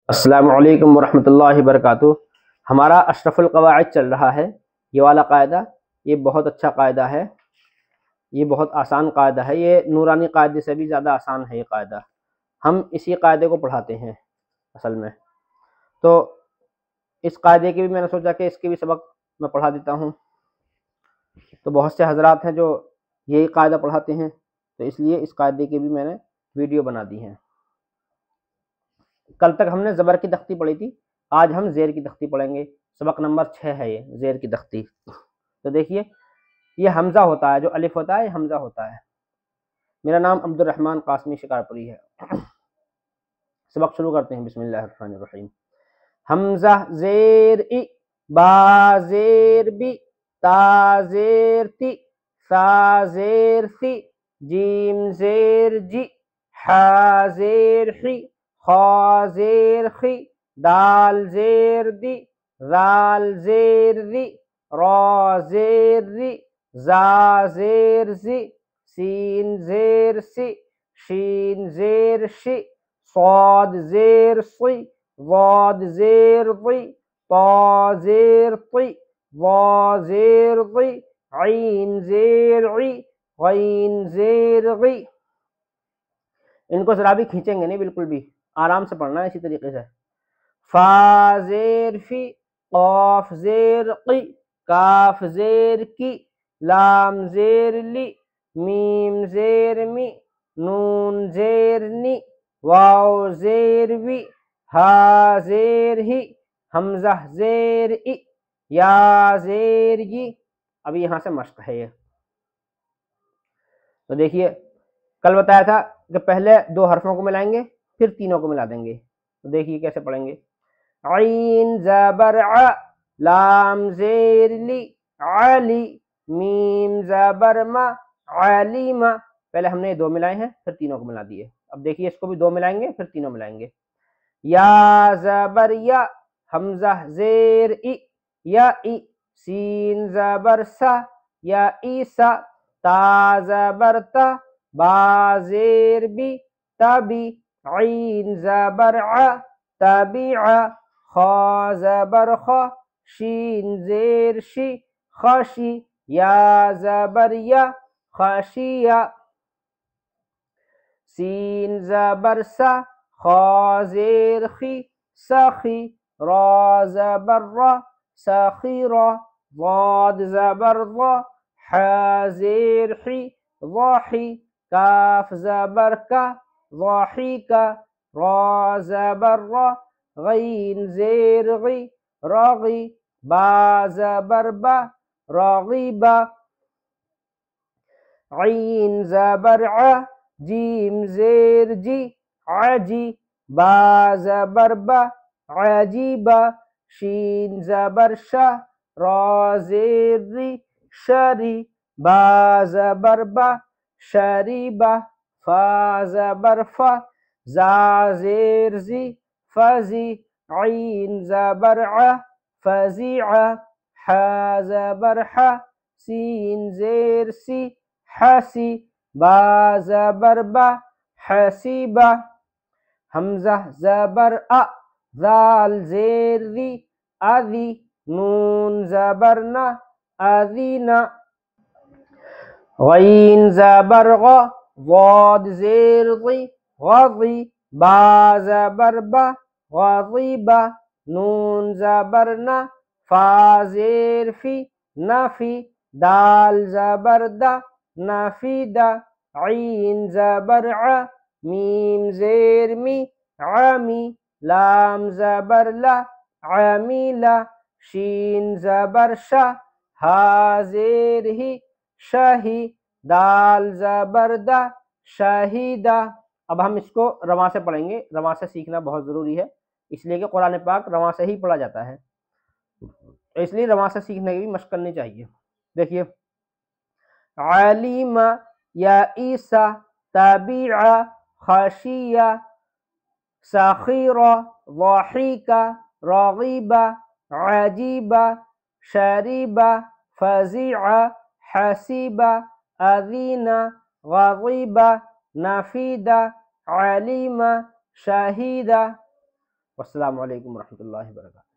السلام علیکم ورحمۃ اللہ وبرکاتہ۔ ہمارا اشرف القواعد چل رہا ہے، یہ والا قاعدہ، یہ بہت اچھا قاعدہ ہے، یہ بہت آسان قاعدہ ہے، یہ نورانی قاعدے سے بھی زیادہ آسان ہے یہ قاعدہ۔ ہم اسی قاعدے کو پڑھاتے ہیں اصل میں، تو اس قاعدے کے بھی میں نے سوچا کہ اس کے بھی سبق میں پڑھا دیتا ہوں۔ تو بہت سے حضرات ہیں جو یہی قاعدہ پڑھاتے ہیں، تو اس لیے اس قاعدے کی بھی میں نے ویڈیو بنا دی ہے۔ کل تک ہم نے زبر کی تختی پڑھی تھی، آج ہم زیر کی تختی پڑھیں گے۔ سبق نمبر 6 ہے یہ زیر کی تختی۔ تو دیکھیے، یہ حمزہ ہوتا ہے، جو الف ہوتا ہے یہ حمزہ ہوتا ہے۔ میرا نام عبد الرحمن قاسمی شکارپوری ہے۔ سبق شروع کرتے ہیں، بسم اللہ الرحمن الرحیم۔ حمزہ زیر ای، با زیر بی، تا زیر تی، سا زیر سی، جیم زیر جی، حا زیر حی، خا زیر خی، دال زیر دی، زال زیر دی، را زیر ری، زا زیر زی، سین زیر سی، شین زیر شی، صاد زیر صی، ضاد زیر ضی، طا زیر طی، ظا زیر ضی، عین زیر عی، غین زیر غی۔ ان کو ذرا بھی کھینچیں گے نہیں، بالکل بھی آرام سے پڑھنا ہے اسی طریقے سے۔ فا زیر فی، قاف زیر قی، کاف زیر کی، لام زیر لی، میم زیر می، نون زیر نی، واو زیر وی، ہا زیر ہی، حمزہ زیر ای، یا زیر یی۔ ابھی یہاں سے مشق ہے یہ۔ تو دیکھیے، کل بتایا تھا کہ پہلے 2 حرفوں کو ملائیں گے، پھر تینوں کو ملا دیں گے۔ تو دیکھیے کیسے پڑھیں گے۔ عین زبر ع، لام زیر لی، علی، میم زبر ما، علیم۔ پہلے ہم نے 2 ملائے ہیں، پھر تینوں کو ملا دیے۔ اب دیکھیے اس کو بھی 2 ملائیں گے، پھر تینوں ملائیں گے۔ یا زبر یا، حمزہ زیر ای، یا ای، سین زبر سا، یا عیسا، تا زبر تا، با زیر بی، تبی، عین زبر ع، تبیع، خا زبر خا، شین زیر شی، خشی، یا زبر یا، خشیہ، سین زبر سا، خا زیر خی، سخی، را زبر را، سخیرا، ضاد زبر ضا، حا زیر حی، ضاحی، کاف زبر کا، ضاحیکا، را زبر را، غین زیر غی، راغی، با زبر با، راغیبا، عین زبر ع، جیم زیر جی، عجی، با زبر با، عجیبا، شین زبر شا، را زیر ری، شری، با زبر با، شریبا، فا زبر فا، زا زیر زی، فزی، عین زبر ع، فزیع، حا زبر حا، سین زیر سی، حسی، با زبر با، حسیبا، حمزہ زبر ا، ذال زیر ذی، اذی، نون زبر نا، اذینا، غین زبر غا، ضاد زیر ضی، غضی، با زبر با، غضیبا، نون زبر نا، فا زیر فی، نفی، دال زبر دا، نفیدہ، عین زبر ع، میم زیر می، عمی، لام زبر لا، عمیلا، شین زبر شا، ہا زیر ہی، شہی، دال زبر دا، شہیدہ۔ اب ہم اس کو رواں سے پڑھیں گے، رواں سے سیکھنا بہت ضروری ہے، اس لیے کہ قرآن پاک رواں سے ہی پڑھا جاتا ہے، اس لیے رواں سے سیکھنے کی بھی مشق کرنی چاہیے۔ دیکھیے، علیم، یا عیسیٰ، تبیع، خشیہ، سخیرہ، ضاحیکہ، راغیبہ، عجیبہ، شریبہ، فزیعہ، حسیبہ، اذینہ، غضیبہ، نفیدہ، علیمہ، شہیدہ۔ والسلام علیکم ورحمۃ اللہ وبرکاتہ۔